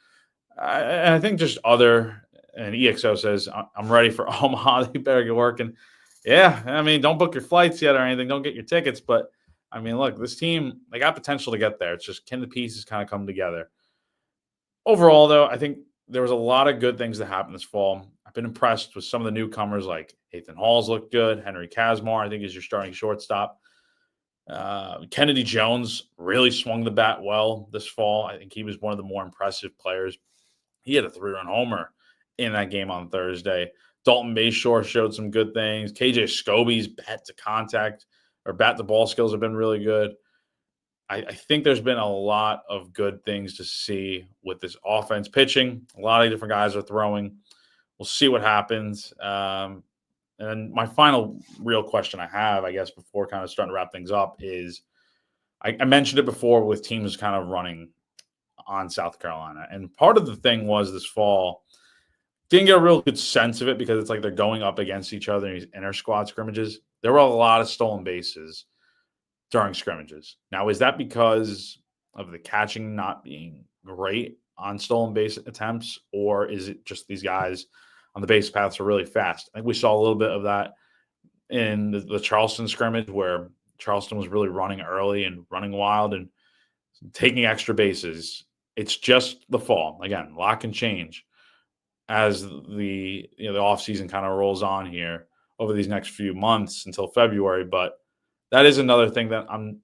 I think just and EXO says, I'm ready for Omaha. They better get working. Yeah, I mean, don't book your flights yet or anything. Don't get your tickets, but I mean, look, this team, they got potential to get there. It's just, can the pieces kind of come together? Overall, though, I think there was a lot of good things that happened this fall. I've been impressed with some of the newcomers, like Ethan Halls looked good. Henry Casmar, I think, is your starting shortstop. Kennedy Jones really swung the bat well this fall. I think he was one of the more impressive players. He had a 3-run homer in that game on Thursday. Dalton Bayshore showed some good things. KJ Scobie's bat to contact or bat to ball skills have been really good. I think there's been a lot of good things to see with this offense. Pitching, a lot of different guys are throwing. We'll see what happens. And my final real question I have, I guess, before kind of starting to wrap things up is I mentioned it before with teams kind of running on South Carolina. And part of the thing was this fall, didn't get a real good sense of it because it's like they're going up against each other in these inter squad scrimmages. There were a lot of stolen bases during scrimmages. Now, is that because of the catching not being great on stolen base attempts, or is it just these guys on the base paths are really fast? I think we saw a little bit of that in the Charleston scrimmage where Charleston was really running early and running wild and taking extra bases. It's just the fall. Again, a lot can change as the the offseason kind of rolls on here over these next few months until February. But that is another thing that I'm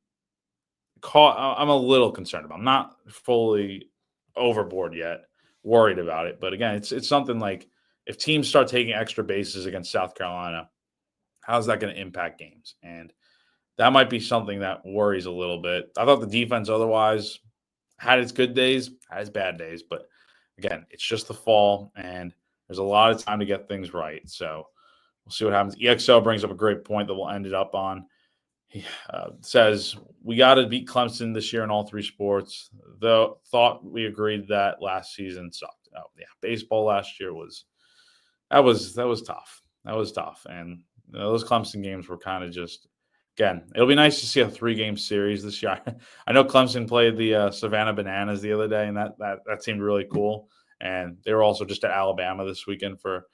a little concerned about. I'm not fully overboard yet, worried about it. But again, it's something like if teams start taking extra bases against South Carolina, how's that going to impact games? And that might be something that worries a little bit. I thought the defense otherwise had its good days, had its bad days, but again, it's just the fall and there's a lot of time to get things right. So we'll see what happens. EXO brings up a great point that we'll end it up on. He says, we got to beat Clemson this year in all three sports. Though thought we agreed that last season sucked. Oh, yeah. Baseball last year was tough. That was tough. And those Clemson games were kind of just, again, it'll be nice to see a 3-game series this year. I know Clemson played the Savannah Bananas the other day, and that seemed really cool. And they were also just at Alabama this weekend for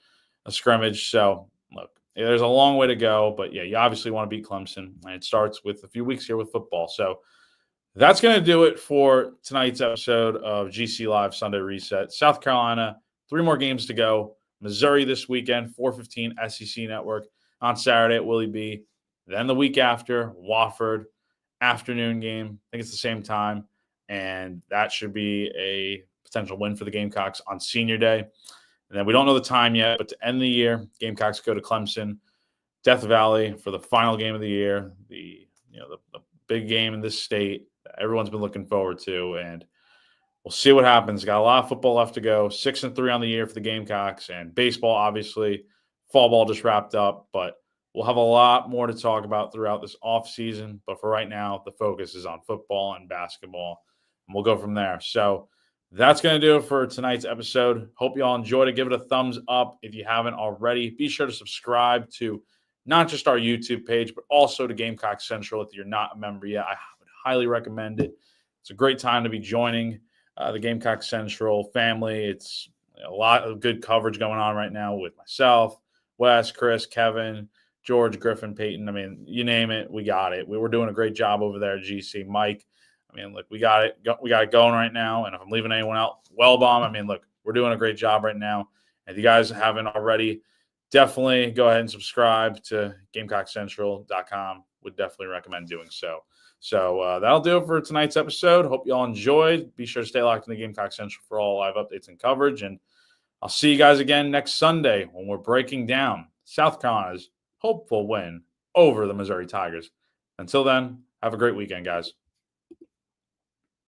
a scrimmage. So, look, there's a long way to go. But, yeah, you obviously want to beat Clemson. And it starts with a few weeks here with football. So, that's going to do it for tonight's episode of GC Live Sunday Reset. South Carolina, 3 more games to go. Missouri this weekend, 4:15 SEC Network. On Saturday at Willie B. Then the week after, Wofford, afternoon game. I think it's the same time. And that should be a potential win for the Gamecocks on Senior Day. And then we don't know the time yet, but to end the year, Gamecocks go to Clemson, Death Valley for the final game of the year, the big game in this state that everyone's been looking forward to. And we'll see what happens. Got a lot of football left to go. 6-3 on the year for the Gamecocks, and baseball, obviously. Fall ball just wrapped up, but we'll have a lot more to talk about throughout this offseason. But for right now, the focus is on football and basketball, and we'll go from there. So that's going to do it for tonight's episode. Hope you all enjoyed it. Give it a thumbs up if you haven't already. Be sure to subscribe to not just our YouTube page, but also to Gamecock Central if you're not a member yet. I would highly recommend it. It's a great time to be joining the Gamecock Central family. It's a lot of good coverage going on right now with myself, Wes, Chris, Kevin, George, Griffin, Peyton. I mean, you name it, we got it. We were doing a great job over there at GC. Mike, I mean, look, we got it going right now. And if I'm leaving anyone out, Wellbaum, I mean, look, we're doing a great job right now. And if you guys haven't already, definitely go ahead and subscribe to GamecockCentral.com. Would definitely recommend doing so. So that'll do it for tonight's episode. Hope you all enjoyed. Be sure to stay locked in the Gamecock Central for all live updates and coverage. And I'll see you guys again next Sunday when we're breaking down South Carolina's hopeful win over the Missouri Tigers. Until then, have a great weekend, guys.